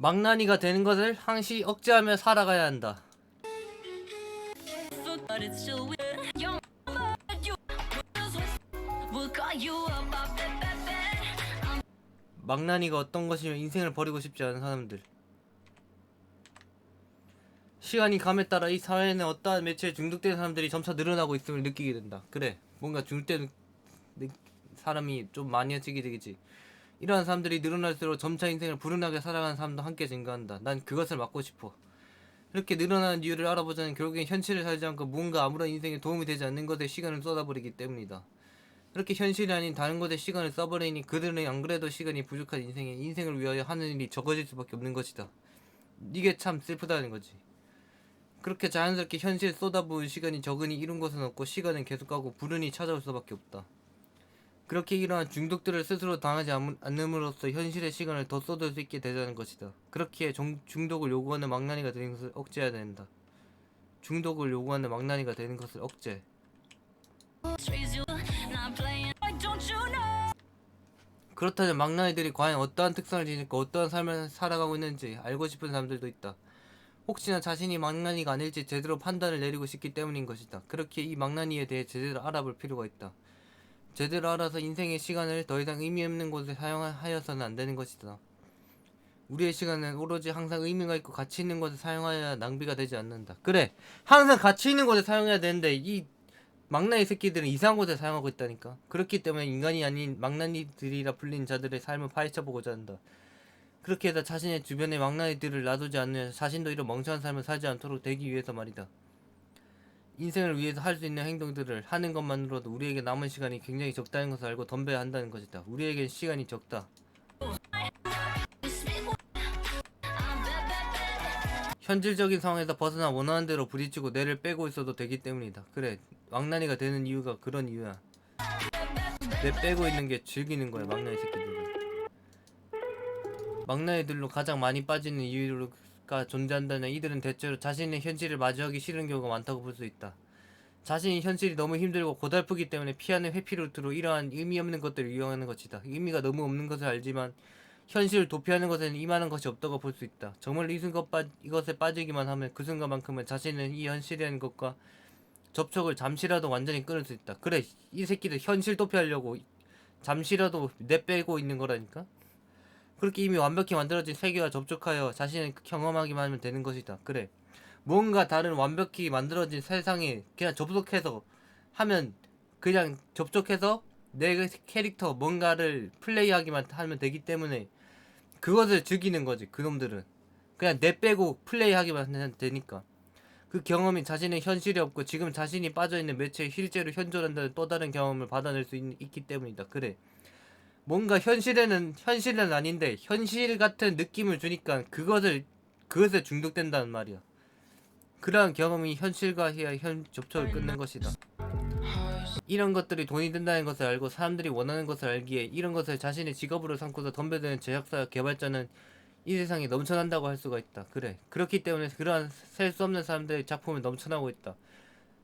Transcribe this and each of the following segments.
망나니가 되는 것을 항시 억제하며 살아가야 한다. 망나니가 어떤 것이며 인생을 버리고 싶지 않은 사람들. 시간이 감에 따라 이 사회에는 어떠한 매체에 중독된 사람들이 점차 늘어나고 있음을 느끼게 된다. 그래, 뭔가 중독된 사람이 좀 많아지게 되겠지. 이러한 사람들이 늘어날수록 점차 인생을 불운하게 살아가는 사람도 함께 증가한다. 난 그것을 막고 싶어. 이렇게 늘어나는 이유를 알아보자면 결국엔 현실을 살지 않고 무언가 아무런 인생에 도움이 되지 않는 것에 시간을 쏟아버리기 때문이다. 그렇게 현실이 아닌 다른 것에 시간을 써버리니 그들은 안 그래도 시간이 부족한 인생에 인생을 위하여 하는 일이 적어질 수밖에 없는 것이다. 이게 참 슬프다는 거지. 그렇게 자연스럽게 현실에 쏟아부은 시간이 적으니 이룬 것은 없고 시간은 계속가고 불운이 찾아올 수밖에 없다. 그렇게 이러한 중독들을 스스로 당하지 않음으로써 현실의 시간을 더 쏟을 수 있게 되자는 것이다. 그렇기에 중독을 요구하는 망나니가 되는 것을 억제해야 된다. 중독을 요구하는 망나니가 되는 것을 억제. 그렇다면 망나니들이 과연 어떠한 특성을 지니고 어떠한 삶을 살아가고 있는지 알고 싶은 사람들도 있다. 혹시나 자신이 망나니가 아닐지 제대로 판단을 내리고 싶기 때문인 것이다. 그렇게 이 망나니에 대해 제대로 알아볼 필요가 있다. 제대로 알아서 인생의 시간을 더 이상 의미 없는 곳에 사용하여서는 안 되는 것이다. 우리의 시간은 오로지 항상 의미가 있고 가치 있는 곳에 사용하여야 낭비가 되지 않는다. 그래, 항상 가치 있는 곳에 사용해야 되는데 이 망나니 새끼들은 이상한 곳에 사용하고 있다니까. 그렇기 때문에 인간이 아닌 망나니들이라 불린 자들의 삶을 파헤쳐보고자 한다. 그렇게 해서 자신의 주변에 망나니들을 놔두지 않으면서 자신도 이런 멍청한 삶을 살지 않도록 되기 위해서 말이다. 인생을 위해서 할 수 있는 행동들을 하는 것만으로도 우리에게 남은 시간이 굉장히 적다는 것을 알고 덤벼야 한다는 것이다. 우리에겐 시간이 적다. 현실적인 상황에서 벗어나 원하는 대로 부딪히고 뇌를 빼고 있어도 되기 때문이다. 그래, 망나니가 되는 이유가 그런 이유야. 뇌 빼고 있는 게 즐기는 거야, 망나니 새끼들은. 망나니들로 가장 많이 빠지는 이유가 존재한다면 이들은 대체로 자신의 현실을 마주하기 싫은 경우가 많다고 볼 수 있다. 자신이 현실이 너무 힘들고 고달프기 때문에 피하는 회피 루트로 이러한 의미 없는 것들을 이용하는 것이다. 의미가 너무 없는 것을 알지만 현실을 도피하는 것에는 이만한 것이 없다고 볼 수 있다. 정말 이것에 빠지기만 하면 그 순간만큼은 자신은 이 현실이라는 것과 접촉을 잠시라도 완전히 끊을 수 있다. 그래, 이 새끼들 현실 도피하려고 잠시라도 내빼고 있는 거라니까. 그렇게 이미 완벽히 만들어진 세계와 접촉하여 자신을 경험하기만 하면 되는 것이다. 그래, 뭔가 다른 완벽히 만들어진 세상에 그냥 접속해서 하면, 그냥 접촉해서 내 캐릭터 뭔가를 플레이하기만 하면 되기 때문에 그것을 즐기는 거지. 그놈들은 그냥 내 빼고 플레이하기만 하면 되니까. 그 경험이 자신의 현실이 없고 지금 자신이 빠져있는 매체에 실제로 현존한다는 또 다른 경험을 받아낼 수 있기 때문이다. 그래, 뭔가 현실은 아닌데 현실 같은 느낌을 주니까 그것에 중독된다는 말이야. 그러한 경험이 현실과 접촉을 끊는 것이다. 이런 것들이 돈이 든다는 것을 알고 사람들이 원하는 것을 알기에 이런 것을 자신의 직업으로 삼고서 덤벼드는 제작사 개발자는 이 세상에 넘쳐난다고 할 수가 있다. 그래, 그렇기 때문에 그러한 셀 수 없는 사람들의 작품이 넘쳐나고 있다.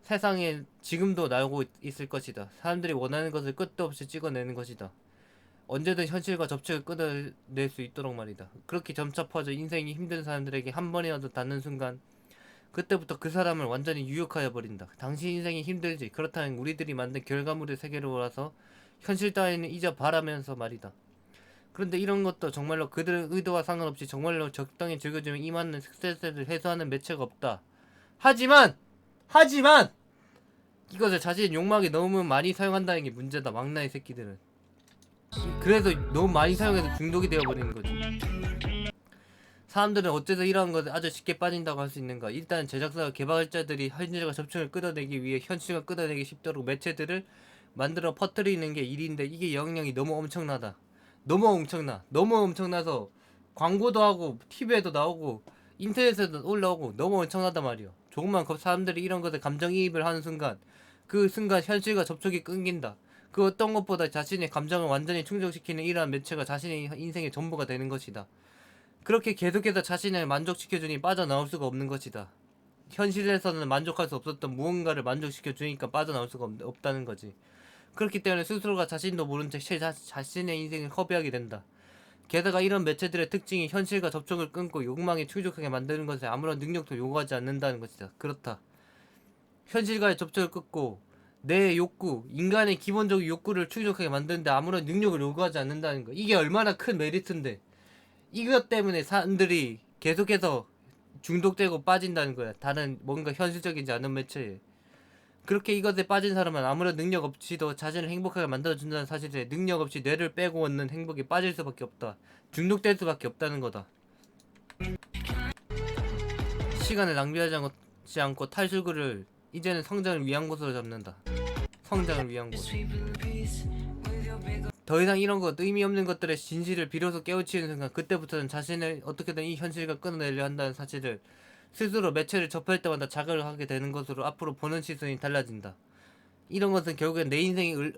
세상에 지금도 나오고 있을 것이다. 사람들이 원하는 것을 끝도 없이 찍어내는 것이다. 언제든 현실과 접촉을 끊어낼 수 있도록 말이다. 그렇게 점차 퍼져 인생이 힘든 사람들에게 한 번이라도 닿는 순간 그때부터 그 사람을 완전히 유혹하여 버린다. 당신 인생이 힘들지. 그렇다면 우리들이 만든 결과물의 세계로 와서 현실 따위는 잊어바라면서 말이다. 그런데 이런 것도 정말로 그들의 의도와 상관없이 정말로 적당히 즐겨주면 이만한 스트레스를 해소하는 매체가 없다. 하지만 이것을 자신의 욕망에 너무 많이 사용한다는 게 문제다. 망나니 새끼들은. 그래서 너무 많이 사용해서 중독이 되어버리는 거지. 사람들은 어째서 이러한 것에 아주 쉽게 빠진다고 할 수 있는가? 일단 제작사와 개발자들이 현실과 접촉을 끊어내기 위해 현실과 끊어내기 쉽도록 매체들을 만들어 퍼뜨리는 게 일인데 이게 영향이 너무 엄청나다. 너무 엄청나서 광고도 하고 TV에도 나오고 인터넷에도 올라오고 너무 엄청나단 말이야. 조금만 사람들이 이런 것에 감정이입을 하는 순간 그 순간 현실과 접촉이 끊긴다. 그 어떤 것보다 자신의 감정을 완전히 충족시키는 이러한 매체가 자신의 인생의 전부가 되는 것이다. 그렇게 계속해서 자신을 만족시켜주니 빠져나올 수가 없는 것이다. 현실에서는 만족할 수 없었던 무언가를 만족시켜주니까 빠져나올 수가 없다는 거지. 그렇기 때문에 스스로가 자신도 모른 채 자신의 인생을 허비하게 된다. 게다가 이런 매체들의 특징이 현실과 접촉을 끊고 욕망에 충족하게 만드는 것에 아무런 능력도 요구하지 않는다는 것이다. 그렇다. 현실과의 접촉을 끊고 내 욕구, 인간의 기본적인 욕구를 충족하게 만드는데 아무런 능력을 요구하지 않는다는 거. 이게 얼마나 큰 메리트인데. 이것 때문에 사람들이 계속해서 중독되고 빠진다는 거야. 다른 뭔가 현실적이지 않은 매체에. 그렇게 이것에 빠진 사람은 아무런 능력 없이도 자신을 행복하게 만들어준다는 사실에 능력 없이 뇌를 빼고 얻는 행복에 빠질 수밖에 없다. 중독될 수밖에 없다는 거다. 시간을 낭비하지 않고 탈출구를 이제는 성장을 위한 곳으로 잡는다. 성장을 위한 곳. 더 이상 이런 것 의미 없는 것들의 진실을 비로소 깨우치는 순간 그때부터는 자신을 어떻게든 이 현실과 끊어내려 한다는 사실을 스스로 매체를 접할 때마다 자각을 하게 되는 것으로 앞으로 보는 시선이 달라진다. 이런 것은 결국엔 내 인생이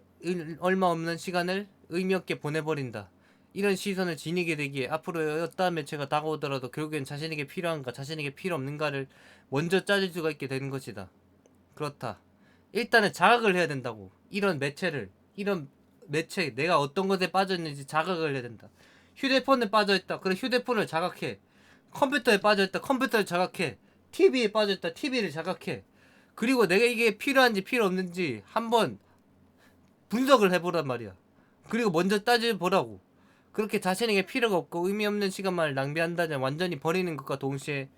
얼마 없는 시간을 의미 없게 보내버린다. 이런 시선을 지니게 되기에 앞으로 어떠한 매체가 다가오더라도 결국엔 자신에게 필요한가 자신에게 필요 없는가를 먼저 짜질 수가 있게 되는 것이다. 그렇다. 일단은 자각을 해야 된다고. 이런 매체, 내가 어떤 것에 빠져있는지 자각을 해야 된다. 휴대폰에 빠져있다. 그래 휴대폰을 자각해. 컴퓨터에 빠져있다. 컴퓨터를 자각해. TV에 빠져있다. TV를 자각해. 그리고 내가 이게 필요한지 필요 없는지 한번 분석을 해보란 말이야. 그리고 먼저 따져보라고. 그렇게 자신에게 필요가 없고 의미 없는 시간만을 낭비한다면 완전히 버리는 것과 동시에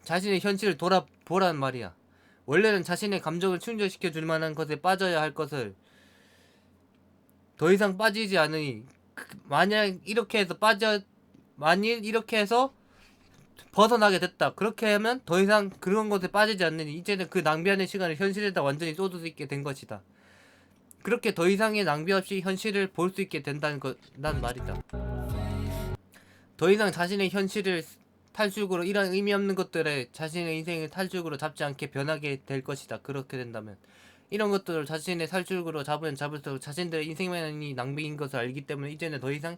자신의 현실을 돌아보란 말이야. 원래는 자신의 감정을 충족시켜 줄 만한 것에 빠져야 할 것을 더 이상 빠지지 않으니 만일 이렇게 해서 벗어나게 됐다. 그렇게 하면 더 이상 그런 것에 빠지지 않으니 이제는 그 낭비하는 시간을 현실에다 완전히 쏟을 수 있게 된 것이다. 그렇게 더 이상의 낭비 없이 현실을 볼 수 있게 된다는 난 말이다. 더 이상 자신의 현실을 탈출구로 이런 의미 없는 것들에 자신의 인생을 탈출구로 잡지 않게 변하게 될 것이다. 그렇게 된다면 이런 것들을 자신의 탈출구로 잡으면 잡을수록 자신들의 인생만이 낭비인 것을 알기 때문에 이제는 더 이상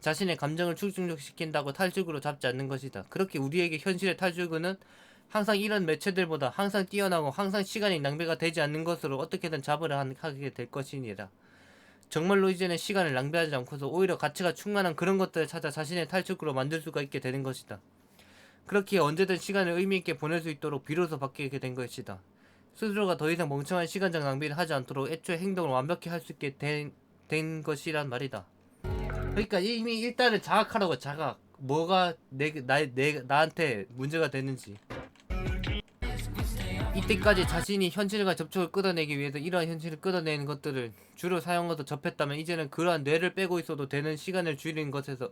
자신의 감정을 충족시킨다고 탈출구로 잡지 않는 것이다. 그렇게 우리에게 현실의 탈출구는 항상 이런 매체들보다 항상 뛰어나고 항상 시간이 낭비가 되지 않는 것으로 어떻게든 하게 될 것이니라. 정말로 이제는 시간을 낭비하지 않고서 오히려 가치가 충만한 그런 것들을 찾아 자신의 탈출구로 만들 수가 있게 되는 것이다. 그렇게 언제든 시간을 의미있게 보낼 수 있도록 비로소 바뀌게 된 것이다. 스스로가 더 이상 멍청한 시간적 낭비를 하지 않도록 애초에 행동을 완벽히 할 수 있게 된 것이란 말이다. 그러니까 이미 일단은 자각하라고. 자각. 뭐가 나한테 문제가 되는지. 이때까지 자신이 현실과 접촉을 끊어내기 위해서 이러한 현실을 끊어내는 것들을 주로 사용해서 접했다면 이제는 그러한 뇌를 빼고 있어도 되는 시간을 줄이는 것에서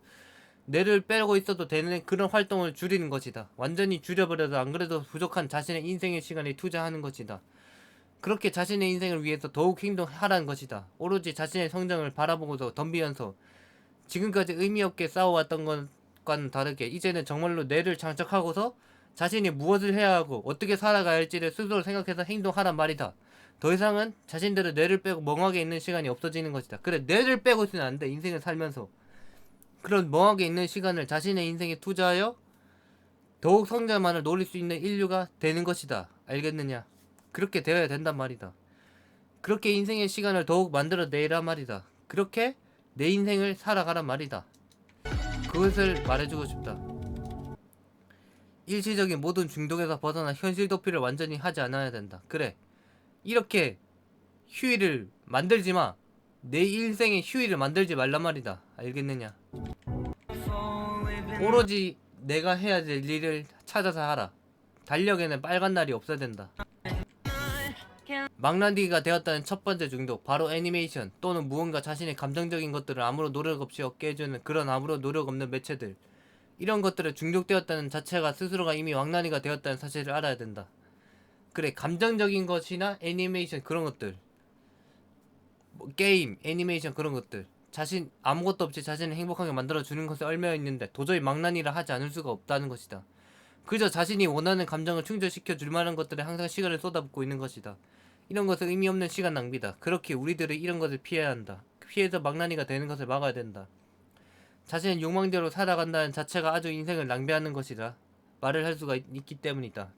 뇌를 빼고 있어도 되는 그런 활동을 줄이는 것이다. 완전히 줄여버려도 안 그래도 부족한 자신의 인생의 시간을 투자하는 것이다. 그렇게 자신의 인생을 위해서 더욱 행동하라는 것이다. 오로지 자신의 성장을 바라보고도 덤비면서 지금까지 의미 없게 싸워왔던 것과는 다르게 이제는 정말로 뇌를 장착하고서 자신이 무엇을 해야 하고 어떻게 살아가야 할지를 스스로 생각해서 행동하란 말이다. 더 이상은 자신들의 뇌를 빼고 멍하게 있는 시간이 없어지는 것이다. 그래, 뇌를 빼고 있으면 안 돼. 인생을 살면서 그런 멍하게 있는 시간을 자신의 인생에 투자하여 더욱 성장만을 노릴 수 있는 인류가 되는 것이다. 알겠느냐? 그렇게 되어야 된단 말이다. 그렇게 인생의 시간을 더욱 만들어내란 말이다. 그렇게 내 인생을 살아가란 말이다. 그것을 말해주고 싶다. 일시적인 모든 중독에서 벗어나 현실 도피를 완전히 하지 않아야 된다. 그래, 이렇게 휴일을 만들지마. 내 인생의 휴일을 만들지 말란 말이다. 알겠느냐? 오로지 내가 해야 될 일을 찾아서 하라. 달력에는 빨간 날이 없어야 된다. 망나니가 되었다는 첫 번째 중독, 바로 애니메이션 또는 무언가 자신의 감정적인 것들을 아무런 노력 없이 얻게 해주는 그런 아무런 노력 없는 매체들, 이런 것들에 중독되었다는 자체가 스스로가 이미 망나니가 되었다는 사실을 알아야 된다. 그래, 감정적인 것이나 애니메이션 그런 것들, 뭐 게임, 애니메이션 그런 것들, 자신 아무것도 없이 자신을 행복하게 만들어주는 것에 얽매여 있는데 도저히 망나니라 하지 않을 수가 없다는 것이다. 그저 자신이 원하는 감정을 충족시켜 줄 만한 것들에 항상 시간을 쏟아붓고 있는 것이다. 이런 것은 의미 없는 시간 낭비다. 그렇게 우리들은 이런 것을 피해야 한다. 피해서 망나니가 되는 것을 막아야 된다. 자신의 욕망대로 살아간다는 자체가 아주 인생을 낭비하는 것이다. 말을 할 수가 있기 때문이다.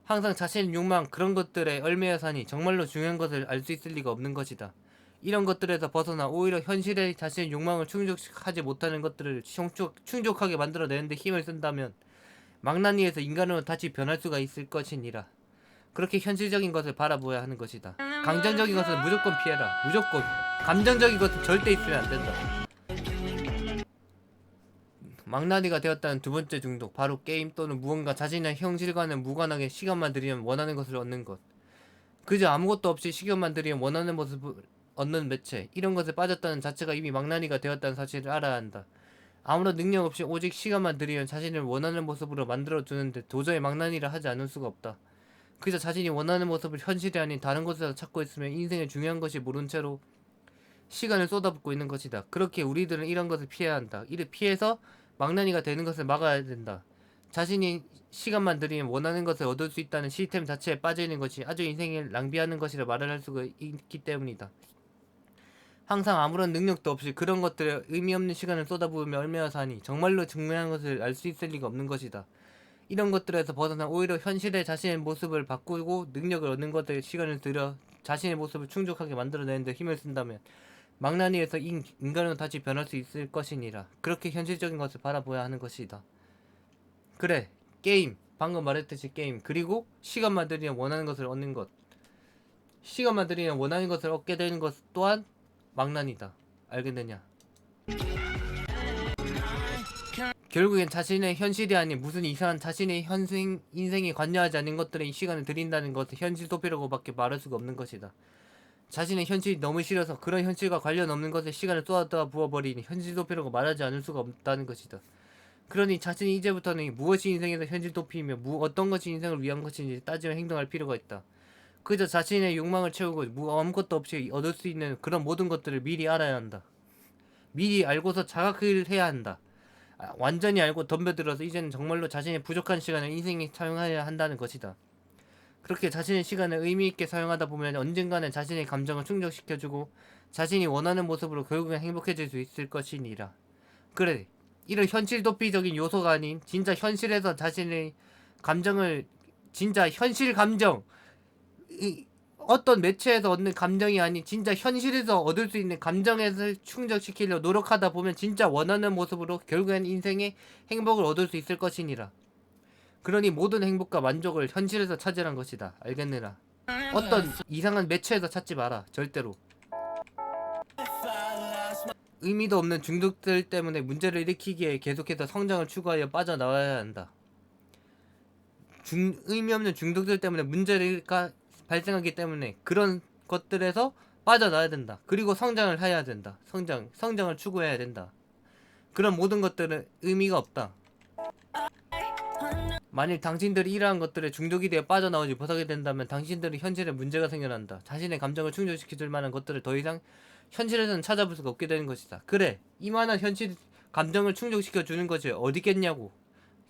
항상 자신의 욕망 그런 것들에 얽매여 사니 정말로 중요한 것을 알 수 있을 리가 없는 것이다. 이런 것들에서 벗어나 오히려 현실의 자신의 욕망을 충족하지 못하는 것들을 충족하게 만들어내는데 힘을 쓴다면 망나니에서 인간으로 다시 변할 수가 있을 것이니라. 그렇게 현실적인 것을 바라보아야 하는 것이다. 감정적인 것은 무조건 피해라. 무조건. 감정적인 것은 절대 있으면 안 된다. 망나니가 되었다는 두 번째 중독, 바로 게임 또는 무언가 자신의 현실과는 무관하게 시간만 들이면 원하는 것을 얻는 것. 그저 아무것도 없이 시간만 들이면 원하는 모습을 얻는 매체, 이런 것에 빠졌다는 자체가 이미 망나니가 되었다는 사실을 알아야 한다. 아무런 능력 없이 오직 시간만 들이면 자신을 원하는 모습으로 만들어주는데 도저히 망나니라 하지 않을 수가 없다. 그저 자신이 원하는 모습을 현실이 아닌 다른 곳에서 찾고 있으면 인생의 중요한 것이 모른 채로 시간을 쏟아붓고 있는 것이다. 그렇게 우리들은 이런 것을 피해야 한다. 이를 피해서 망나니가 되는 것을 막아야 된다. 자신이 시간만 들이면 원하는 것을 얻을 수 있다는 시스템 자체에 빠져있는 것이 아주 인생을 낭비하는 것이라 말을 할 수가 있기 때문이다. 항상 아무런 능력도 없이 그런 것들에 의미 없는 시간을 쏟아부으며 얼마나 사니 정말로 중요한 것을 알 수 있을 리가 없는 것이다. 이런 것들에서 벗어나 오히려 현실의 자신의 모습을 바꾸고 능력을 얻는 것에 시간을 들여 자신의 모습을 충족하게 만들어내는 데 힘을 쓴다면 망나니에서 인간으로 다시 변할 수 있을 것이니라. 그렇게 현실적인 것을 바라보아야 하는 것이다. 그래, 게임, 방금 말했듯이 게임, 그리고 시간만 들이면 원하는 것을 얻는 것. 시간만 들이면 원하는 것을 얻게 되는 것 또한 망나니다. 알겠느냐? 결국엔 자신의 현실이 아닌 무슨 이상한 자신의 인생에 관여하지 않는 것들에 시간을 들인다는 것을 현실 도피라고밖에 말할 수가 없는 것이다. 자신의 현실이 너무 싫어서 그런 현실과 관련 없는 것에 시간을 쏟아 부어버리니 현실 도피라고 말하지 않을 수가 없다는 것이다. 그러니 자신이 이제부터는 무엇이 인생에서 현실 도피이며 어떤 것이 인생을 위한 것인지 따지며 행동할 필요가 있다. 그저 자신의 욕망을 채우고 아무것도 없이 얻을 수 있는 그런 모든 것들을 미리 알아야 한다. 미리 알고서 자각을 해야 한다. 완전히 알고 덤벼들어서 이제는 정말로 자신의 부족한 시간을 인생에 사용해야 한다는 것이다. 그렇게 자신의 시간을 의미있게 사용하다 보면 언젠가는 자신의 감정을 충족시켜주고 자신이 원하는 모습으로 결국엔 행복해질 수 있을 것이니라. 그래, 이런 현실 도피적인 요소가 아닌 진짜 현실에서 자신의 감정을, 진짜 현실 감정, 어떤 매체에서 얻는 감정이 아닌 진짜 현실에서 얻을 수 있는 감정에서 충족시키려 노력하다 보면 진짜 원하는 모습으로 결국엔 인생의 행복을 얻을 수 있을 것이니라. 그러니 모든 행복과 만족을 현실에서 찾으란 것이다. 알겠느냐? 어떤 이상한 매체에서 찾지 마라. 절대로. 의미도 없는 중독들 때문에 문제를 일으키기에 계속해서 성장을 추구하여 빠져나와야 한다. 의미 없는 중독들 때문에 문제를 발생하기 때문에 그런 것들에서 빠져나와야 된다. 그리고 성장을 해야 된다. 성장을 추구해야 된다. 그런 모든 것들은 의미가 없다. 만일 당신들이 이러한 것들에 중독이 되어 빠져나오지 못하게 된다면 당신들은 현실에 문제가 생겨난다. 자신의 감정을 충족시켜줄 만한 것들을 더 이상 현실에서는 찾아볼 수가 없게 되는 것이다. 그래, 이만한 현실 감정을 충족시켜주는 것이 어디겠냐고.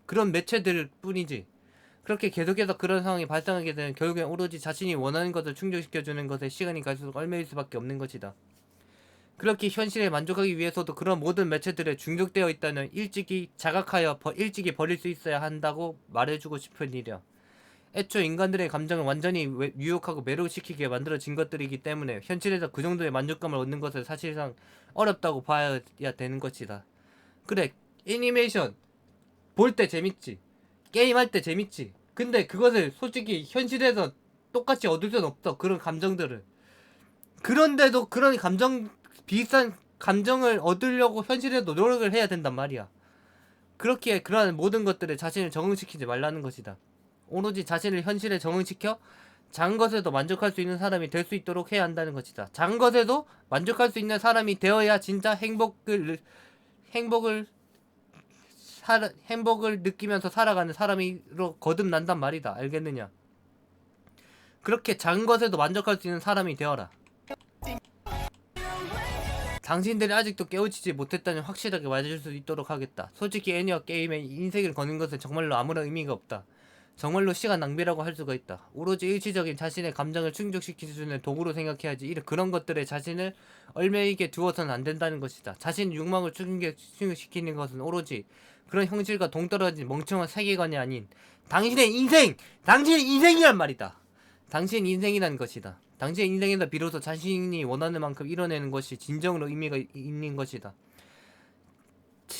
그런 매체들 뿐이지. 그렇게 계속해서 그런 상황이 발생하게 되면 결국엔 오로지 자신이 원하는 것을 충족시켜주는 것에 시간이 갈수록 얽매일 수밖에 없는 것이다. 그렇게 현실에 만족하기 위해서도 그런 모든 매체들에 중독되어 있다면 일찍이 자각하여 일찍이 버릴 수 있어야 한다고 말해주고 싶은 일이야. 애초 인간들의 감정을 완전히 유혹하고 매료시키게 만들어진 것들이기 때문에 현실에서 그 정도의 만족감을 얻는 것은 사실상 어렵다고 봐야 되는 것이다. 그래, 애니메이션 볼 때 재밌지, 게임할 때 재밌지. 근데 그것을 솔직히 현실에서 똑같이 얻을 수는 없어. 그런 감정들을. 그런데도 그런 비슷한 감정을 얻으려고 현실에도 노력을 해야 된단 말이야. 그렇게 그러한 모든 것들에 자신을 적응시키지 말라는 것이다. 오로지 자신을 현실에 적응시켜 작은 것에도 만족할 수 있는 사람이 될 수 있도록 해야 한다는 것이다. 작은 것에도 만족할 수 있는 사람이 되어야 진짜 행복을 느끼면서 살아가는 사람으로 거듭난단 말이다. 알겠느냐? 그렇게 작은 것에도 만족할 수 있는 사람이 되어라. 당신들이 아직도 깨우치지 못했다는 확실하게 말해줄 수 있도록 하겠다. 솔직히 애니와 게임에 인생을 거는 것은 정말로 아무런 의미가 없다. 정말로 시간 낭비라고 할 수가 있다. 오로지 일시적인 자신의 감정을 충족시켜주는 도구로 생각해야지 그런 것들에 자신을 얽매이게 두어서는 안 된다는 것이다. 자신의 욕망을 충족시키는 것은 오로지 그런 형질과 동떨어진 멍청한 세계관이 아닌 당신의 인생이란 말이다. 당신 인생이란 것이다. 당신의 인생에서 비로소 자신이 원하는 만큼 이뤄내는 것이 진정으로 의미가 있는 것이다.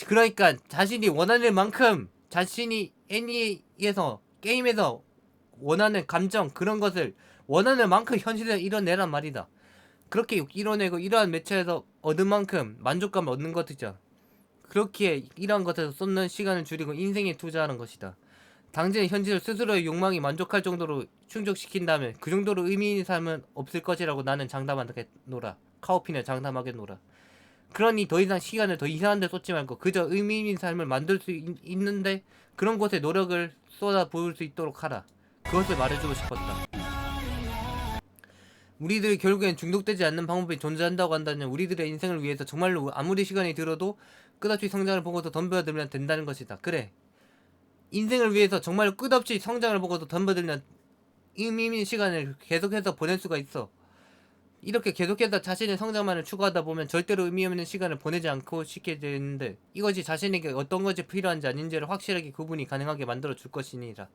그러니까 자신이 원하는 만큼 자신이 애니에서 게임에서 원하는 감정 그런 것을 원하는 만큼 현실에 이뤄내란 말이다. 그렇게 이뤄내고 이러한 매체에서 얻은 만큼 만족감을 얻는 것이죠. 그렇기에 이러한 것에서 쏟는 시간을 줄이고 인생에 투자하는 것이다. 당신의 현실을 스스로의 욕망이 만족할 정도로 충족시킨다면 그 정도로 의미 있는 삶은 없을 것이라고 나는 장담하겠노라. 카오피는 장담하겠노라. 그러니 더 이상 시간을 더 이상한 데 쏟지 말고 그저 의미 있는 삶을 만들 수 있는데 그런 곳에 노력을 쏟아 부을 수 있도록 하라. 그것을 말해주고 싶었다. 우리들이 결국엔 중독되지 않는 방법이 존재한다고 한다면 우리들의 인생을 위해서 정말로 아무리 시간이 들어도 끝없이 성장을 보고도 덤벼들면 된다는 것이다. 그래, 인생을 위해서 정말 끝없이 성장을 보고도 덤벼들면 의미 있는 시간을 계속해서 보낼 수가 있어. 이렇게 계속해서 자신의 성장만을 추구하다 보면 절대로 의미 없는 시간을 보내지 않고 싶게 되는데 이것이 자신에게 어떤 것이 필요한지 아닌지를 확실하게 구분이 가능하게 만들어 줄 것이니라.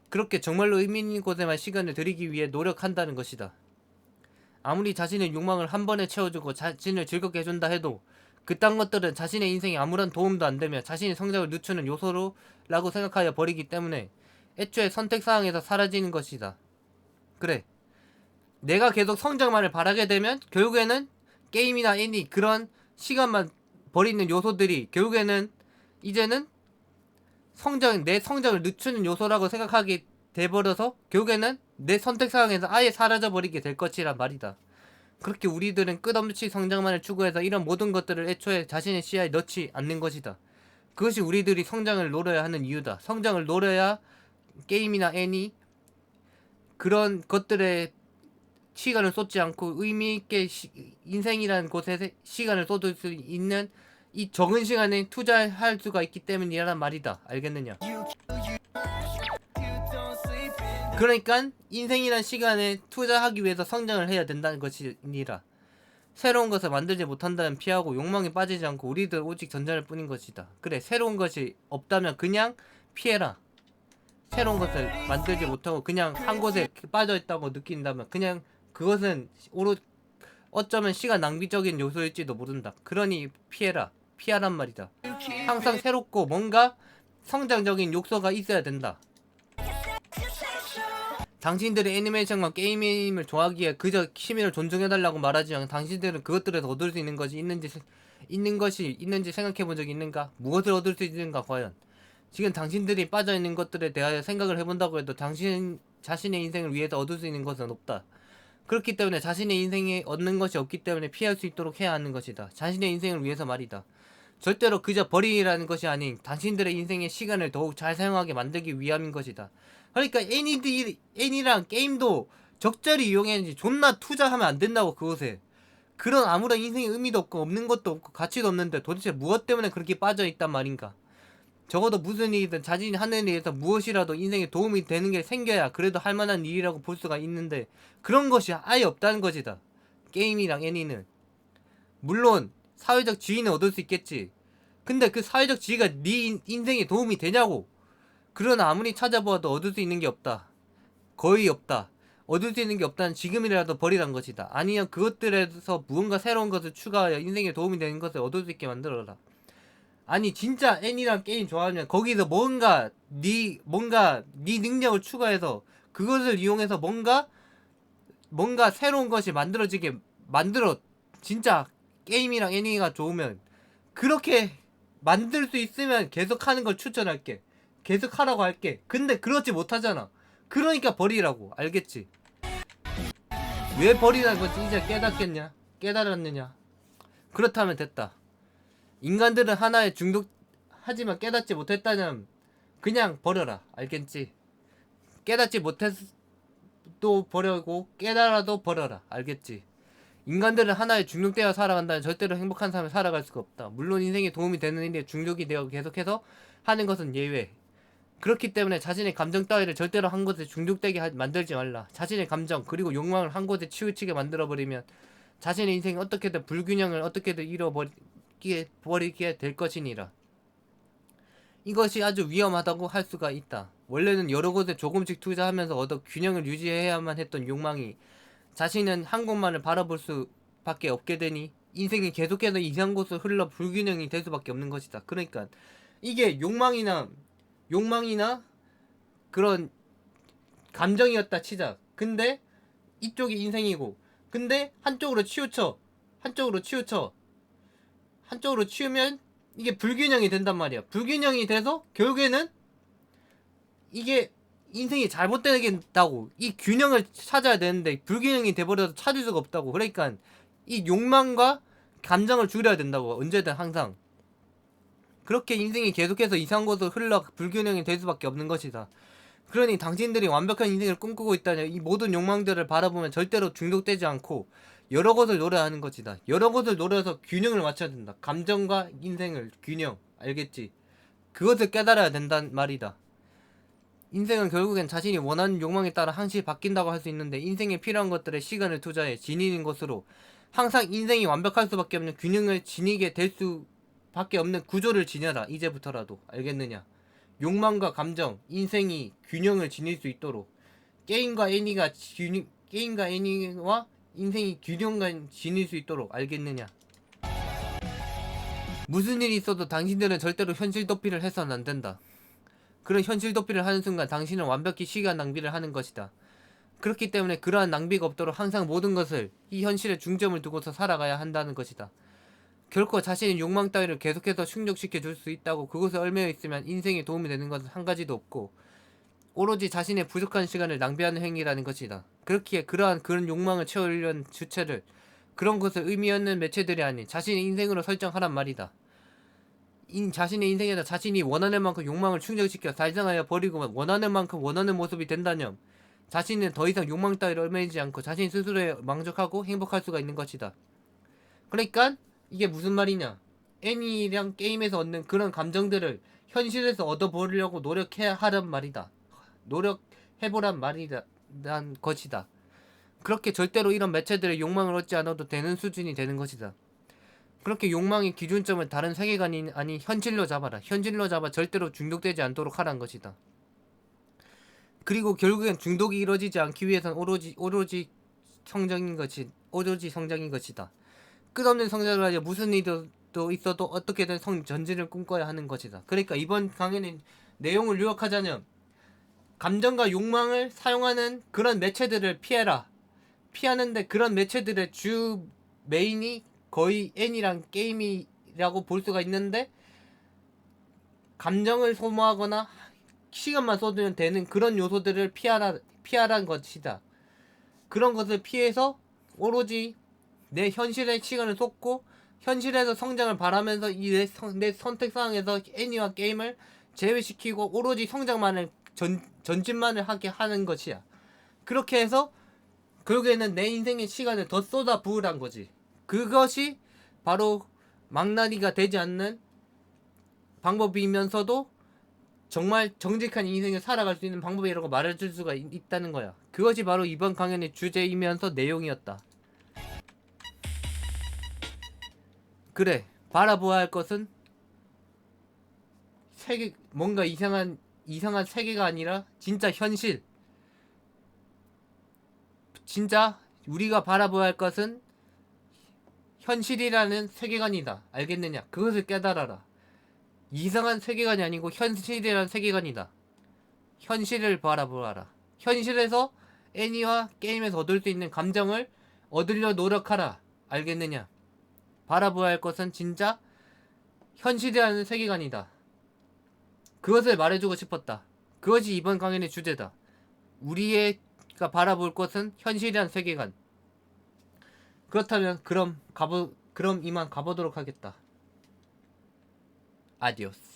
그렇게 정말로 의미 있는 곳에만 시간을 들이기 위해 노력한다는 것이다. 아무리 자신의 욕망을 한 번에 채워주고 자신을 즐겁게 해준다 해도 그딴 것들은 자신의 인생에 아무런 도움도 안 되며 자신의 성장을 늦추는 요소라고 생각하여 버리기 때문에 애초에 선택사항에서 사라지는 것이다. 그래, 내가 계속 성장만을 바라게 되면 결국에는 게임이나 애니 그런 시간만 버리는 요소들이 결국에는 이제는 내 성장을 늦추는 요소라고 생각하게 돼버려서 결국에는 내 선택사항에서 아예 사라져버리게 될 것이란 말이다. 그렇게 우리들은 끝없이 성장만을 추구해서 이런 모든 것들을 애초에 자신의 시야에 넣지 않는 것이다. 그것이 우리들이 성장을 노려야 하는 이유다. 성장을 노려야 게임이나 애니 그런 것들에 시간을 쏟지 않고 의미있게 인생이라는 곳에 시간을 쏟을 수 있는 이 적은 시간에 투자할 수가 있기 때문이란 말이다. 알겠느냐? 그러니까 인생이란 시간에 투자하기 위해서 성장을 해야 된다는 것이니라. 새로운 것을 만들지 못한다면 피하고 욕망에 빠지지 않고 우리들 오직 전자일 뿐인 것이다. 그래, 새로운 것이 없다면 그냥 피해라. 새로운 것을 만들지 못하고 그냥 한 곳에 빠져있다고 느낀다면 그냥 그것은 어쩌면 시간 낭비적인 요소일지도 모른다. 그러니 피해라. 피하란 말이다. 항상 새롭고 뭔가 성장적인 요소가 있어야 된다. 당신들의 애니메이션과 게임을 좋아하기에 그저 취미를 존중해달라고 말하지 않고 당신들은 그것들에서 얻을 수 있는 것이 있는지 생각해본 적이 있는가? 무엇을 얻을 수 있는가 과연? 지금 당신들이 빠져있는 것들에 대하여 생각을 해본다고 해도 자신의 인생을 위해서 얻을 수 있는 것은 없다. 그렇기 때문에 자신의 인생에 얻는 것이 없기 때문에 피할 수 있도록 해야 하는 것이다. 자신의 인생을 위해서 말이다. 절대로 그저 버리라는 것이 아닌 당신들의 인생의 시간을 더욱 잘 사용하게 만들기 위함인 것이다. 그러니까 애니랑 게임도 적절히 이용해야지 존나 투자하면 안 된다고 그것에. 그런 아무런 인생의 의미도 없고 없는 것도 없고 가치도 없는데 도대체 무엇 때문에 그렇게 빠져있단 말인가. 적어도 무슨 일이든 자신이 하는 일에서 무엇이라도 인생에 도움이 되는 게 생겨야 그래도 할 만한 일이라고 볼 수가 있는데 그런 것이 아예 없다는 것이다. 게임이랑 애니는. 물론 사회적 지위는 얻을 수 있겠지. 근데 그 사회적 지위가 네 인생에 도움이 되냐고. 그러나 아무리 찾아보아도 얻을 수 있는 게 없다. 거의 없다. 얻을 수 있는 게 없다는 지금이라도 버리란 것이다. 아니면 그것들에서 무언가 새로운 것을 추가하여 인생에 도움이 되는 것을 얻을 수 있게 만들어라. 아니 진짜 애니랑 게임 좋아하면 거기서 뭔가 네 능력을 추가해서 그것을 이용해서 뭔가 새로운 것이 만들어지게 만들어. 진짜 게임이랑 애니가 좋으면 그렇게 만들 수 있으면 계속 하는 걸 추천할게. 계속 하라고 할게. 근데 그렇지 못하잖아. 그러니까 버리라고. 알겠지? 왜 버리라는 건지 이제 깨닫겠냐? 깨달았느냐? 그렇다면 됐다. 인간들은 하나에 중독하지만 깨닫지 못했다면 그냥 버려라. 알겠지? 깨닫지 못해도 버려고 깨달아도 버려라. 알겠지? 인간들은 하나에 중독되어 살아간다면 절대로 행복한 삶을 살아갈 수가 없다. 물론 인생에 도움이 되는 일에 중독이 되어 계속해서 하는 것은 예외. 그렇기 때문에 자신의 감정 따위를 절대로 한 곳에 중독되게 만들지 말라. 자신의 감정 그리고 욕망을 한 곳에 치우치게 만들어버리면 자신의 인생이 어떻게든 불균형을 어떻게든 잃어버리게 될 것이니라. 이것이 아주 위험하다고 할 수가 있다. 원래는 여러 곳에 조금씩 투자하면서 얻어 균형을 유지해야만 했던 욕망이 자신은 한 곳만을 바라볼 수밖에 없게 되니 인생이 계속해서 이상한 곳으로 흘러 불균형이 될 수밖에 없는 것이다. 그러니까 이게 욕망이나 그런 감정이었다 치자. 근데 이쪽이 인생이고, 근데 한쪽으로 치우면 이게 불균형이 된단 말이야. 불균형이 돼서 결국에는 이게 인생이 잘못되겠다고. 이 균형을 찾아야 되는데 불균형이 돼버려서 찾을 수가 없다고. 그러니까 이 욕망과 감정을 줄여야 된다고. 언제든 항상. 그렇게 인생이 계속해서 이상한 곳으로 흘러 불균형이 될 수밖에 없는 것이다. 그러니 당신들이 완벽한 인생을 꿈꾸고 있다면 이 모든 욕망들을 바라보면 절대로 중독되지 않고 여러 곳을 노려하는 것이다. 여러 곳을 노려서 균형을 맞춰야 된다. 감정과 인생을 균형. 알겠지? 그것을 깨달아야 된단 말이다. 인생은 결국엔 자신이 원하는 욕망에 따라 항시 바뀐다고 할 수 있는데 인생에 필요한 것들에 시간을 투자해 지니는 것으로 항상 인생이 완벽할 수밖에 없는 균형을 지니게 될 수밖에 없는 구조를 지녀라. 이제부터라도. 알겠느냐? 욕망과 감정, 인생이 균형을 지닐 수 있도록 게임과 애니와 인생이 균형을 지닐 수 있도록. 알겠느냐? 무슨 일이 있어도 당신들은 절대로 현실 도피를 해서는 안 된다. 그런 현실 도피를 하는 순간 당신은 완벽히 시간 낭비를 하는 것이다. 그렇기 때문에 그러한 낭비가 없도록 항상 모든 것을 이 현실에 중점을 두고서 살아가야 한다는 것이다. 결코 자신의 욕망 따위를 계속해서 충족시켜 줄 수 있다고 그곳에 얽매여 있으면 인생에 도움이 되는 것은 한 가지도 없고 오로지 자신의 부족한 시간을 낭비하는 행위라는 것이다. 그렇기에 그런 욕망을 채우려는 주체를 그런 것을 의미 없는 매체들이 아닌 자신의 인생으로 설정하란 말이다. 자신의 인생에다 자신이 원하는 만큼 욕망을 충족시켜 달성하여 버리고 원하는 만큼 원하는 모습이 된다면 자신은 더 이상 욕망 따위를 얽매이지 않고 자신 스스로에 만족하고 행복할 수가 있는 것이다. 그러니까 이게 무슨 말이냐? 애니랑 게임에서 얻는 그런 감정들을 현실에서 얻어보려고 노력해야 하란 말이다. 노력해보란 말이다. 난 것이다. 그렇게 절대로 이런 매체들의 욕망을 얻지 않아도 되는 수준이 되는 것이다. 그렇게 욕망의 기준점을 다른 세계관이 아닌 현실로 잡아라. 현실로 잡아 절대로 중독되지 않도록 하란 것이다. 그리고 결국엔 중독이 이루어지지 않기 위해선 오로지 성장인 것이다. 끝없는 성장을 하여 무슨 일도 있어도 어떻게든 전진을 꿈꿔야 하는 것이다. 그러니까 이번 강의는 내용을 요약하자면 감정과 욕망을 사용하는 그런 매체들을 피해라. 피하는데 그런 매체들의 주 메인이 거의 애니랑 게임이라고 볼 수가 있는데 감정을 소모하거나 시간만 쏟으면 되는 그런 요소들을 피하라는 것이다. 그런 것을 피해서 오로지 내 현실에 시간을 쏟고 현실에서 성장을 바라면서 내 선택사항에서 애니와 게임을 제외시키고 오로지 성장만을 전진만을 하게 하는 것이야. 그렇게 해서 결국에는 내 인생의 시간을 더 쏟아 부으란 거지. 그것이 바로 망나니가 되지 않는 방법이면서도 정말 정직한 인생을 살아갈 수 있는 방법이라고 말해줄 수가 있다는 거야. 그것이 바로 이번 강연의 주제이면서 내용이었다. 그래, 바라보아야 할 것은 뭔가 이상한 세계가 아니라 진짜 현실. 진짜 우리가 바라보아야 할 것은 현실이라는 세계관이다. 알겠느냐? 그것을 깨달아라. 이상한 세계관이 아니고 현실이라는 세계관이다. 현실을 바라보아라. 현실에서 애니와 게임에서 얻을 수 있는 감정을 얻으려 노력하라. 알겠느냐? 바라보아야 할 것은 진짜 현실이라는 세계관이다. 그것을 말해주고 싶었다. 그것이 이번 강연의 주제다. 우리가 바라볼 것은 현실이라는 세계관. 그렇다면 그럼 이만 가보도록 하겠다. 아디오스.